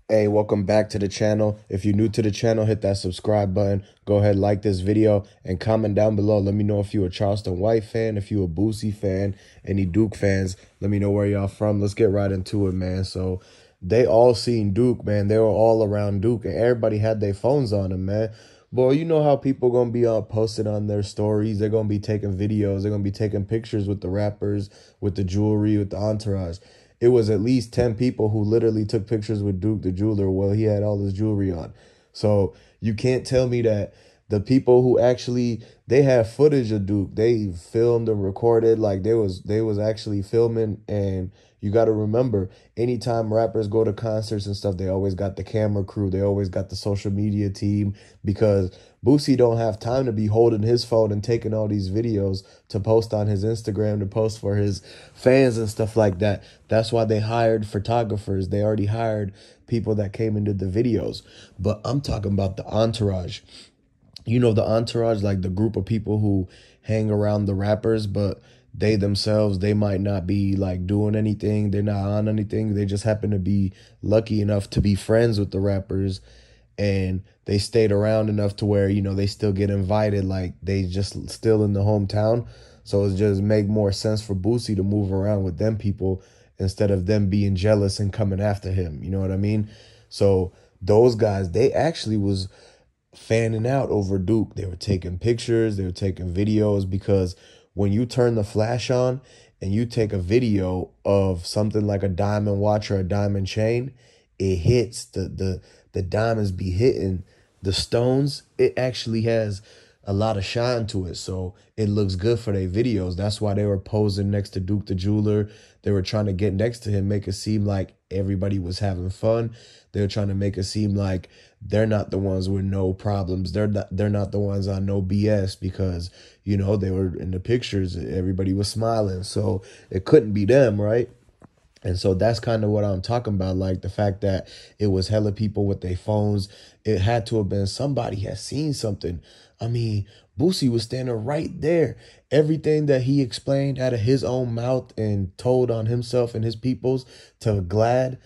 Hey, welcome back to the channel. If you're new to the channel, hit that subscribe button. Go ahead, like this video and comment down below. Let me know if you're a Charleston White fan, if you're a Boosie fan, any Duke fans. Let me know where y'all from. Let's get right into it, man. So they all seen Duke, man. They were all around Duke and everybody had their phones on him, man. Boy, you know how people gonna be posted on their stories. They're gonna be taking videos. They're gonna be taking pictures with the rappers, with the jewelry, with the entourage. It was at least 10 people who literally took pictures with Duke the Jeweler while he had all his jewelry on. So you can't tell me that the people who actually they have footage of Duke, they filmed and recorded, like they was actually filming. And you got to remember, anytime rappers go to concerts and stuff, they always got the camera crew, they always got the social media team, because Boosie don't have time to be holding his phone and taking all these videos to post on his Instagram, to post for his fans and stuff like that. That's why they hired photographers. They already hired people that came and did the videos. But I'm talking about the entourage. You know, the entourage, like the group of people who hang around the rappers, but they themselves, they might not be like doing anything. They're not on anything. They just happen to be lucky enough to be friends with the rappers, and they stayed around enough to where, you know, they still get invited, like they just still in the hometown. So it just make more sense for Boosie to move around with them people instead of them being jealous and coming after him. You know what I mean? So those guys, they actually was fanning out over Duke. They were taking pictures, they were taking videos, because when you turn the flash on and you take a video of something like a diamond watch or a diamond chain, it hits the diamonds be hitting the stones. It actually has a lot of shine to it, so it looks good for their videos. That's why they were posing next to Duke the Jeweler. They were trying to get next to him, make it seem like everybody was having fun. They were trying to make it seem like they're not the ones with no problems. They're not the ones on no BS, because, you know, they were in the pictures, everybody was smiling, so it couldn't be them, right? And so that's kind of what I'm talking about. Like the fact that it was hella people with their phones. It had to have been somebody had seen something. I mean, Boosie was standing right there. Everything that he explained out of his own mouth and told on himself and his peoples to Glad,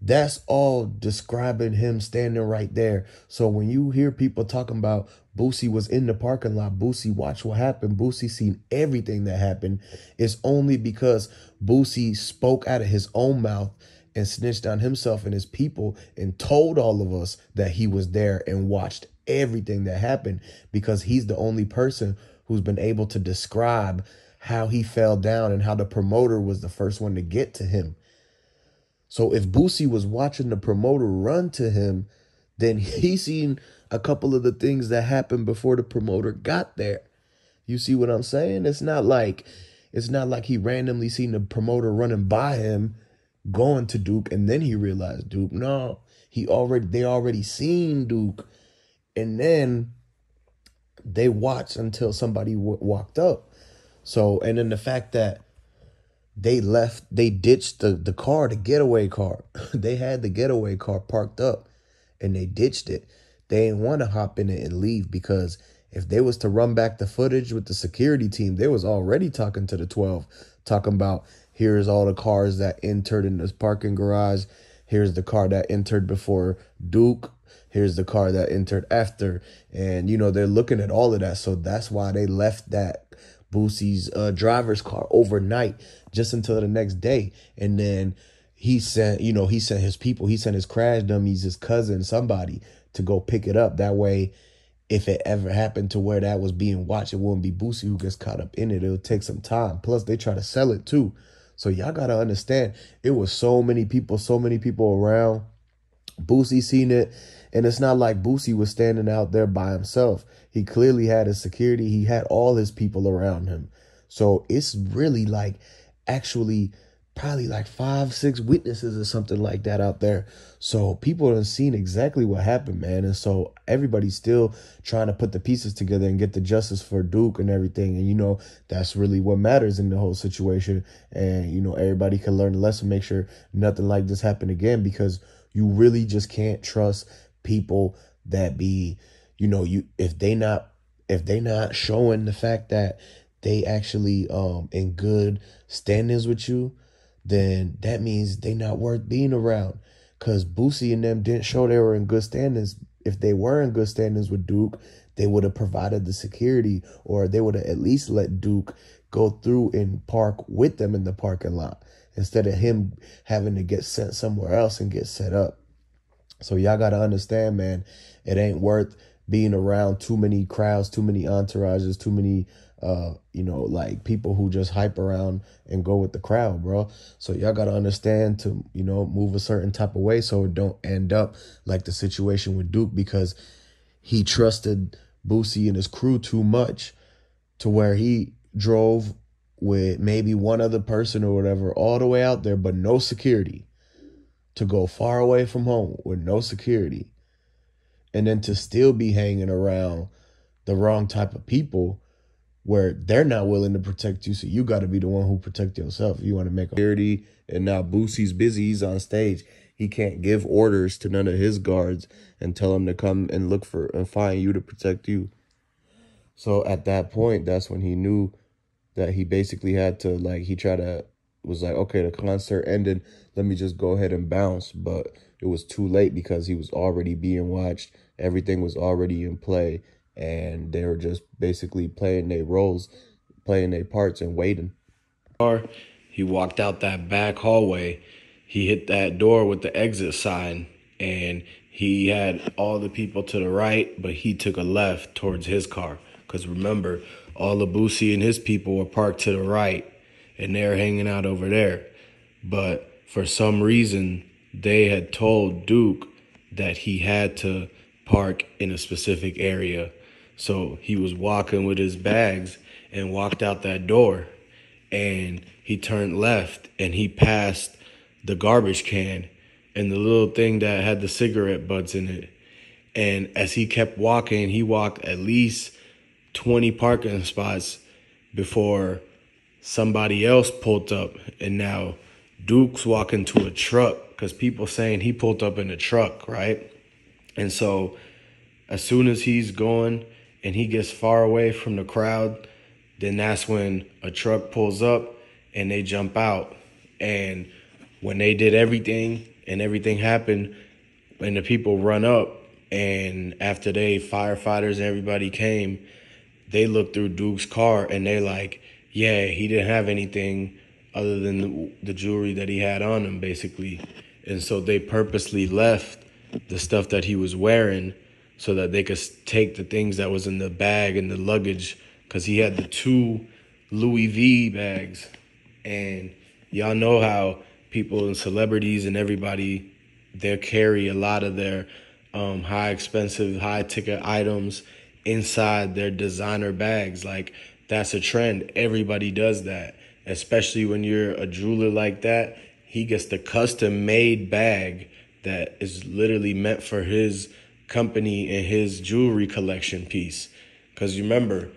that's all describing him standing right there. So when you hear people talking about Boosie was in the parking lot, Boosie watched what happened, Boosie seen everything that happened, it's only because Boosie spoke out of his own mouth and snitched on himself and his people and told all of us that he was there and watched everything that happened, because he's the only person who's been able to describe how he fell down and how the promoter was the first one to get to him. So if Boosie was watching the promoter run to him, then he seen a couple of the things that happened before the promoter got there. You see what I'm saying? It's not like he randomly seen the promoter running by him going to Duke and then he realized Duke. No, they already seen Duke, and then they watched until somebody walked up. So, and then the fact that they ditched the car, the getaway car. They had the getaway car parked up and they ditched it. They didn't want to hop in it and leave, because if they was to run back the footage with the security team, they was already talking to the 12, talking about, here's all the cars that entered in this parking garage. Here's the car that entered before Duke. Here's the car that entered after. And, you know, they're looking at all of that. So that's why they left that Boosie's driver's car overnight, just until the next day. And then he sent his people, he sent his crash dummies, his cousin, somebody to go pick it up. That way, if it ever happened to where that was being watched, it wouldn't be Boosie who gets caught up in it. It'll take some time. Plus, they try to sell it too. So y'all got to understand, it was so many people around. Boosie seen it, and it's not like Boosie was standing out there by himself. He clearly had his security. He had all his people around him. So it's really like actually probably like 5-6 witnesses or something like that out there. So people have seen exactly what happened, man. And so everybody's still trying to put the pieces together and get the justice for Duke and everything. And, you know, that's really what matters in the whole situation. And, you know, everybody can learn a lesson, make sure nothing like this happen again, because you really just can't trust people that be, you know, if they not showing the fact that they actually in good standings with you, then that means they not worth being around. because Boosie and them didn't show they were in good standings. If they were in good standings with Duke, they would have provided the security, or they would have at least let Duke go through and park with them in the parking lot instead of him having to get sent somewhere else and get set up. So y'all got to understand, man, it ain't worth being around too many crowds, too many entourages, too many, like people who just hype around and go with the crowd, bro. So y'all got to understand to, move a certain type of way so it don't end up like the situation with Duke, because he trusted Boosie and his crew too much to where he drove with maybe one other person or whatever all the way out there, but no security, to go far away from home with no security, and then to still be hanging around the wrong type of people where they're not willing to protect you. So you got to be the one who protect yourself. If you want to make security. And now Boosie's busy. He's on stage. He can't give orders to none of his guards and tell them to come and look for and find you to protect you. So at that point, that's when he knew that he basically had to, was like, okay, the concert ended. Let me just go ahead and bounce. But it was too late because he was already being watched. Everything was already in play. And they were just basically playing their roles, playing their parts and waiting. He walked out that back hallway. He hit that door with the exit sign. And he had all the people to the right, but he took a left towards his car. Because remember, all the Boosie and his people were parked to the right. And they're hanging out over there. But for some reason, they had told Duke that he had to park in a specific area. So he was walking with his bags and walked out that door. And he turned left and he passed the garbage can and the little thing that had the cigarette butts in it. And as he kept walking, he walked at least 20 parking spots before somebody else pulled up. And now Duke's walking to a truck because people saying he pulled up in a truck, right? And so as soon as he's going and he gets far away from the crowd, then that's when a truck pulls up and they jump out. And when they did everything and everything happened, and the people run up, and after firefighters and everybody came, they looked through Duke's car and they're like, yeah, he didn't have anything other than the jewelry that he had on him, basically. And so they purposely left the stuff that he was wearing so that they could take the things that was in the bag and the luggage, because he had the 2 Louis V bags. And y'all know how people and celebrities and everybody, they carry a lot of their high expensive, high ticket items inside their designer bags. Like, that's a trend. Everybody does that, especially when you're a jeweler like that. He gets the custom made bag that is literally meant for his company and his jewelry collection piece. Because you remember,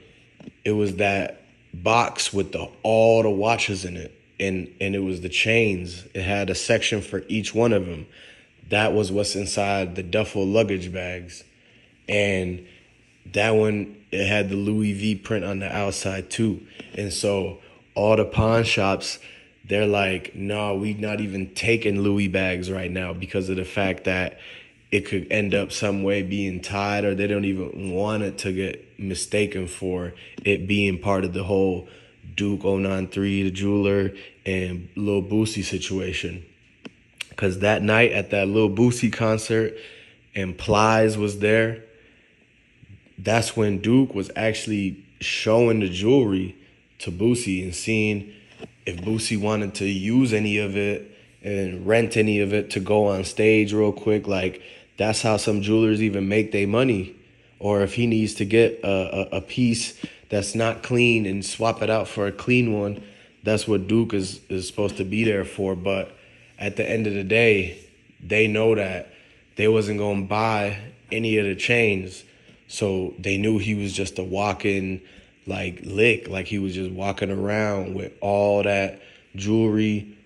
it was that box with all the watches in it, and it was the chains. It had a section for each one of them. That was what's inside the duffel luggage bags. And that one, it had the Louis V print on the outside too. And so all the pawn shops, they're like, no, we not even taking Louis bags right now because of the fact that it could end up some way being tied, or they don't even want it to get mistaken for it being part of the whole Duke 093, the Jewler, and Lil Boosie situation. Because that night at that Lil Boosie concert and Plies was there, that's when Duke was actually showing the jewelry to Boosie and seeing if Boosie wanted to use any of it and rent any of it to go on stage real quick. Like, that's how some jewelers even make their money. Or if he needs to get a piece that's not clean and swap it out for a clean one, that's what Duke is supposed to be there for. But at the end of the day, they know that they wasn't going to buy any of the chains. So they knew he was just a walking lick. Like, he was just walking around with all that jewelry,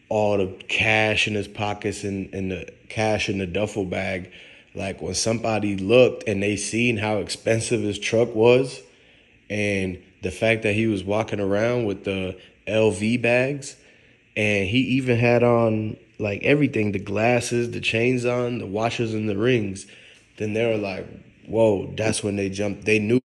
all the cash in his pockets and the cash in the duffel bag. Like, when somebody looked and they seen how expensive his truck was, and the fact that he was walking around with the LV bags, and he even had on like everything, the glasses, the chains on, the watches and the rings, then they were like, whoa, that's when they jumped. They knew